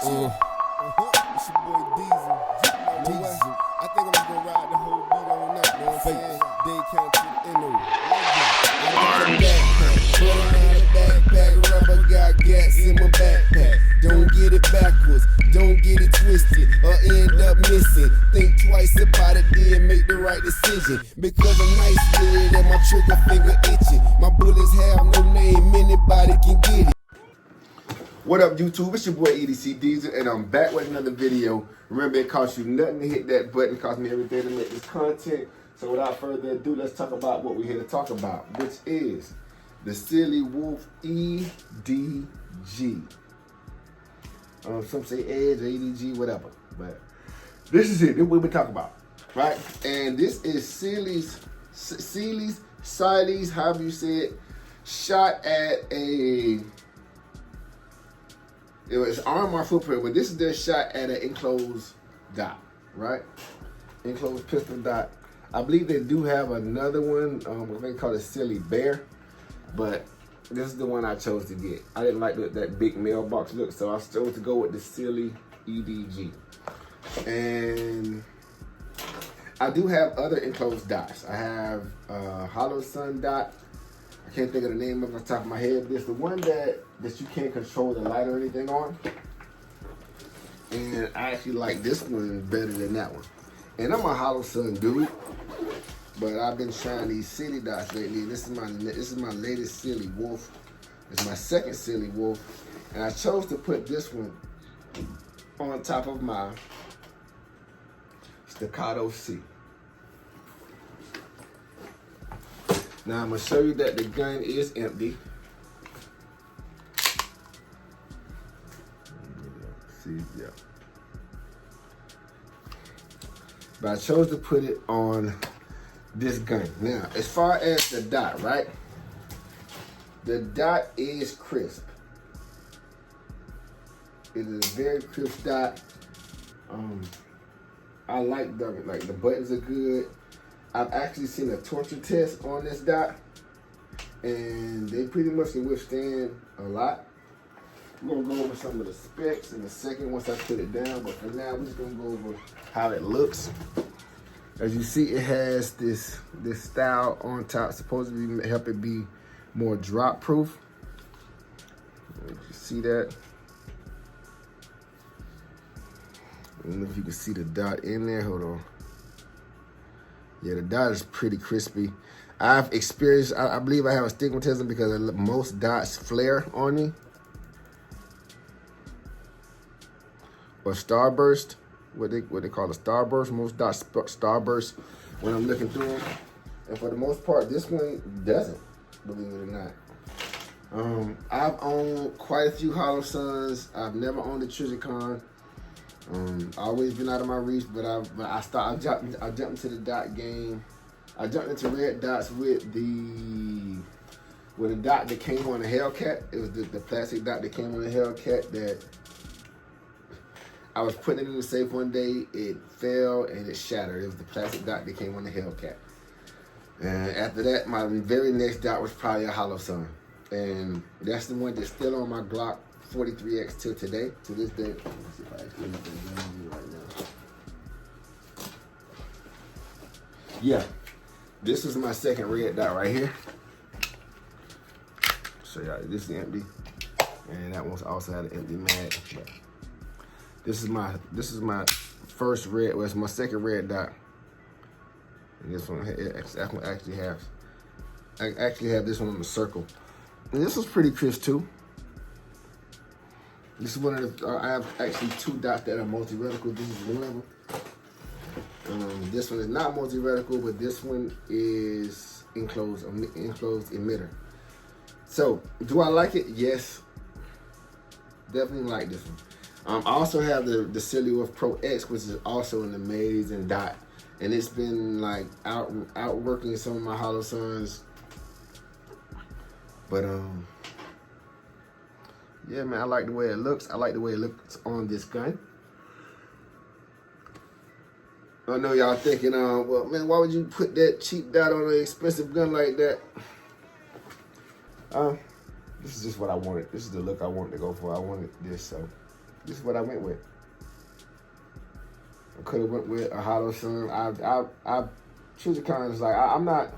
It's your boy Diesel. You know what? I think I'm just gonna ride the whole beat on up, you know what I'm saying? Day count to the end of it. I got a backpack, put around a backpack, rubber got gas in my backpack. Don't get it backwards, don't get it twisted, or end up missing. Think twice about it, then make the right decision. Because I'm nice with it and my trigger finger itching. My bullets have no name, anybody can get it. What up, YouTube? It's your boy EDG Diesel, and I'm back with another video. Remember, it costs you nothing to hit that button. It costs me everything to make this content. So without further ado, let's talk about what we're here to talk about, which is the Cyelee Wolf EDG. Some say Edge or EDG, whatever. But this is it. This is what we're talking about, right? And this is Cyelee, however you say it, shot at a... It was arm or footprint, but this is their shot at an enclosed dot, right? Enclosed pistol dot. I believe they do have another one. They call it Cyelee Bear, but this is the one I chose to get. I didn't like that big mailbox look, so I chose to go with the Cyelee EDG. And I do have other enclosed dots. I have Hollow Sun dot. I can't think of the name off the top of my head. This is the one that you can't control the light or anything on. And I actually like this one better than that one. And I'm a Hollow Sun dude, but I've been trying these Cyelee dots lately. This is my latest Cyelee Wolf. It's my second Cyelee Wolf, and I chose to put this one on top of my Staccato C. Now I'm gonna show you that the gun is empty. See, yeah. But I chose to put it on this gun. Now, as far as the dot, right? The dot is crisp. It is a very crisp dot. I like the buttons are good. I've actually seen a torture test on this dot, and they pretty much can withstand a lot. We're gonna go over some of the specs in a second once I put it down, but for now, we're just gonna go over how it looks. As you see, it has this style on top, supposed to help it be more drop proof. You see that? I don't know if you can see the dot in there. Hold on. Yeah, the dot is pretty crispy. I've experienced, I believe I have astigmatism because most dots flare on me. Or starburst, what they call a starburst. Most dots starburst when I'm looking through them. And for the most part, this one doesn't, believe it or not. I've owned quite a few Hollow Suns. I've never owned a Trijicon. Always been out of my reach, but I jumped into the dot game. I jumped into red dots with a dot that came on the Hellcat. It was the plastic dot that came on the Hellcat that I was putting it in the safe one day. It fell and it shattered. It was the plastic dot that came on the Hellcat. And after that, my very next dot was probably a Hollow Sun, and that's the one that's still on my Glock 43X till today, to this day. Let's see if I actually have that gun right now. Yeah, this is my second red dot right here. So yeah, this is empty, and that one also had an empty mag. But this is my first red. Well, it's my second red dot. And this one, I actually have this one on the circle, and this was pretty crisp too. This is one of the, I have actually two dots that are multi-reticle. This is one of them. This one is not multi-reticle, but this one is enclosed emitter. So, do I like it? Yes. Definitely like this one. I also have the Cyelee Wolf Pro X, which is also an amazing dot. And it's been like outworking some of my Hollow Suns. But, yeah, man, I like the way it looks. I like the way it looks on this gun. I know y'all thinking, well, man, why would you put that cheap dot on an expensive gun like that? This is just what I wanted. This is the look I wanted to go for. I wanted this, so This is what I went with. I could have went with a hollow sun. I choose the kind like I'm not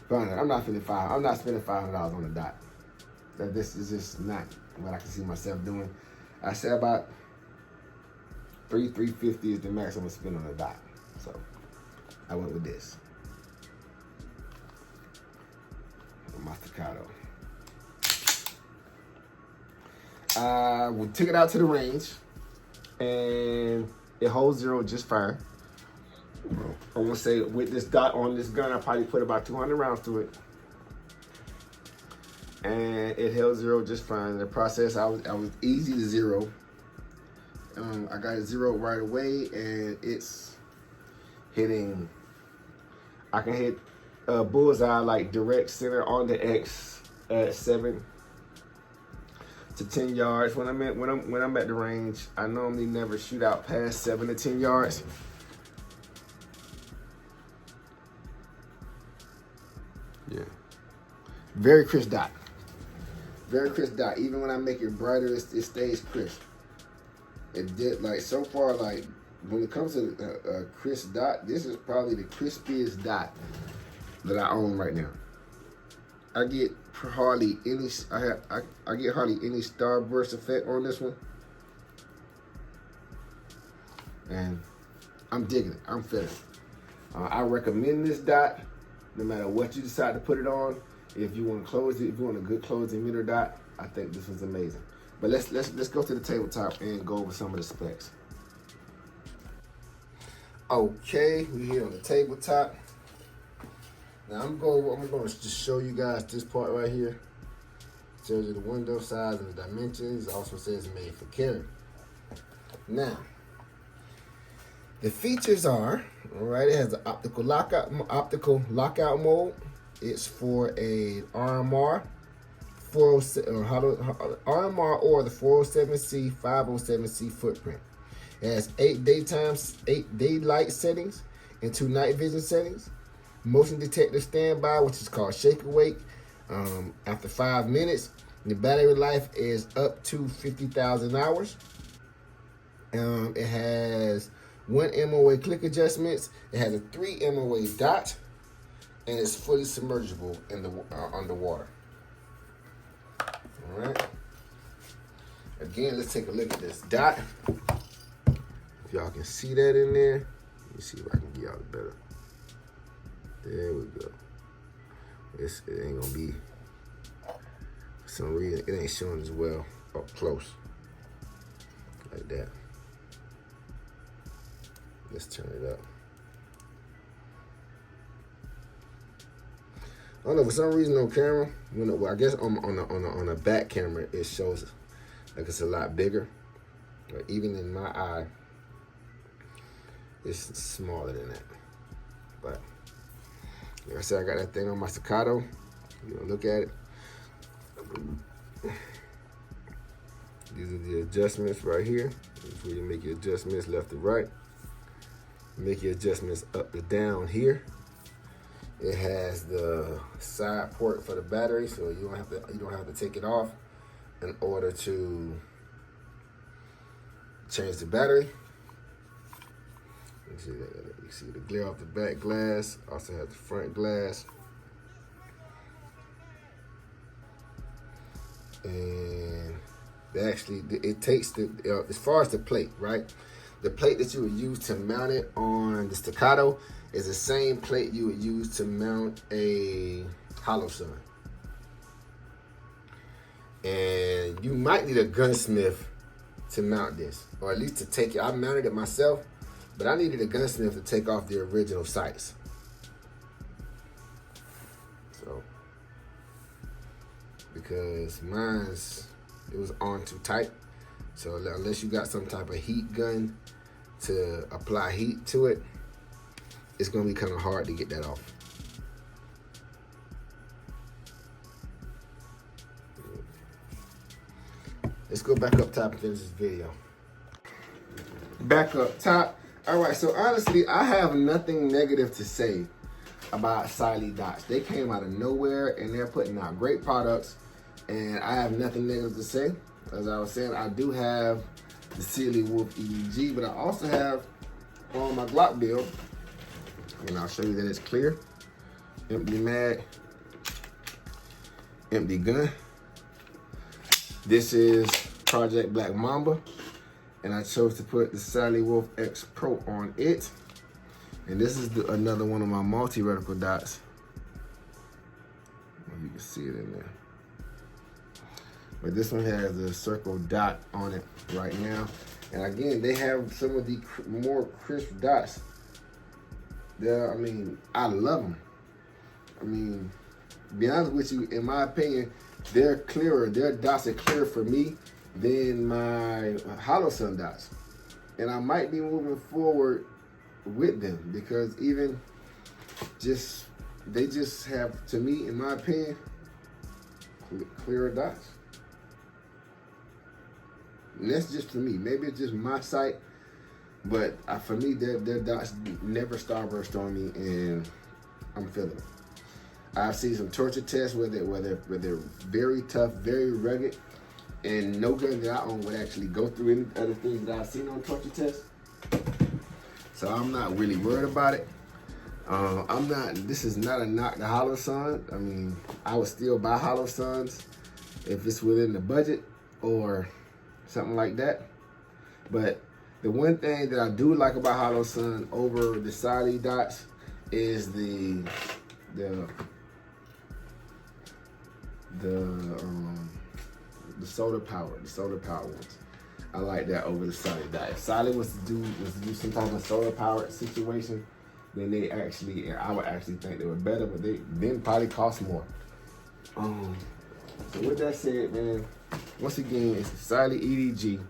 spending $500 on a dot. This is just not what I can see myself doing. I said about $350 is the maximum spend on a dot. So I went with this. My staccato. We took it out to the range, and it holds 0 just fine. I want to say with this dot on this gun, I probably put about 200 rounds through it, and it held 0 just fine. In the process, I was easy to 0. I got it 0 right away, and it's hitting. I can hit bullseye like direct center on the X at 7 to 10 yards. When I'm at the range, I normally never shoot out past 7 to 10 yards. Yeah, very crisp dot. Very crisp dot. Even when I make it brighter, it stays crisp. It did like so far. Like when it comes to a crisp dot, this is probably the crispiest dot that I own right now. I get hardly any. I get hardly any starburst effect on this one, and I'm digging it. I'm feeling it. I recommend this dot, no matter what you decide to put it on. If you want to close it, if you want a good closing emitter dot, I think this one's amazing. But let's go to the tabletop and go over some of the specs. Okay, we're here on the tabletop. Now I'm going to just show you guys this part right here. It tells you the window size and the dimensions. It also says made for carry. Now, the features are, all right, it has the optical lockout mode. It's for a RMR 407 RMR or the 407C 507C footprint. It has 8 daylight settings and 2 night vision settings. Motion detector standby, which is called shake awake. After 5 minutes, the battery life is up to 50,000 hours. It has 1 MOA click adjustments. It has a 3 MOA dot, and it's fully submergible in the underwater. All right. Again, let's take a look at this dot. If y'all can see that in there, let me see if I can get y'all better. There we go. It ain't gonna be, for some reason, it ain't showing as well up close. Like that. Let's turn it up. I don't know, for some reason on camera, I guess on a back camera, it shows like it's a lot bigger. But even in my eye, it's smaller than that. But like I said, I got that thing on my staccato. You know, look at it. These are the adjustments right here. This is where you make your adjustments left to right. Make your adjustments up to down here. It has the side port for the battery, so you don't have to take it off in order to change the battery. You see that? You see the glare off the back glass. Also has the front glass. And it takes as far as the plate, right? The plate that you would use to mount it on the staccato is the same plate you would use to mount a hollow sun. And you might need a gunsmith to mount this, or at least to take it. I mounted it myself, but I needed a gunsmith to take off the original sights. So, because it was on too tight. So unless you got some type of heat gun to apply heat to it, it's gonna be kind of hard to get that off. Let's go back up top and finish this video. Back up top. All right, so honestly, I have nothing negative to say about Cyelee dots. They came out of nowhere and they're putting out great products, and I have nothing negative to say. as I was saying, I do have the Cyelee Wolf EDG, but I also have on my Glock build, and I'll show you that it's clear. Empty mag, empty gun. This is Project Black Mamba, and I chose to put the Cyelee Wolf X Pro on it. And this is another one of my multi-reticle dots. You can see it in there. But this one has a circle dot on it right now. And again, they have some of the more crisp dots. I mean, I love them. I mean, to be honest with you, in my opinion, they're clearer. Their dots are clearer for me than my Hollow Sun dots. And I might be moving forward with them because even they just have, to me, in my opinion, clearer dots. And that's just for me. Maybe it's just my sight, but for me, their dots never starburst on me, and I'm feeling it. I've seen some torture tests where they're very tough, very rugged, and no gun that I own would actually go through any other things that I've seen on torture tests. So I'm not really worried about it. This is not a knock to Hollow Sun. I mean, I would still buy Hollow Suns if it's within the budget or something like that. But the one thing that I do like about Hollow Sun over the Cyelee dots is the solar power, ones. I like that over the Cyelee dot. If Cyelee was to do some type of solar powered situation, then I would actually think they were better, but they then probably cost more. So with that said, man, once again, it's Cyelee EDG.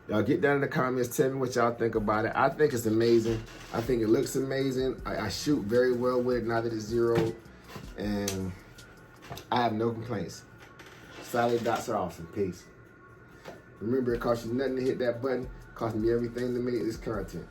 Y'all get down in the comments, tell me what y'all think about it. I think it's amazing. I think it looks amazing. I shoot very well with it now that it's zeroed, and I have no complaints. Cyelee dots are awesome. Peace. Remember, it costs you nothing to hit that button. It costs me everything to make this content.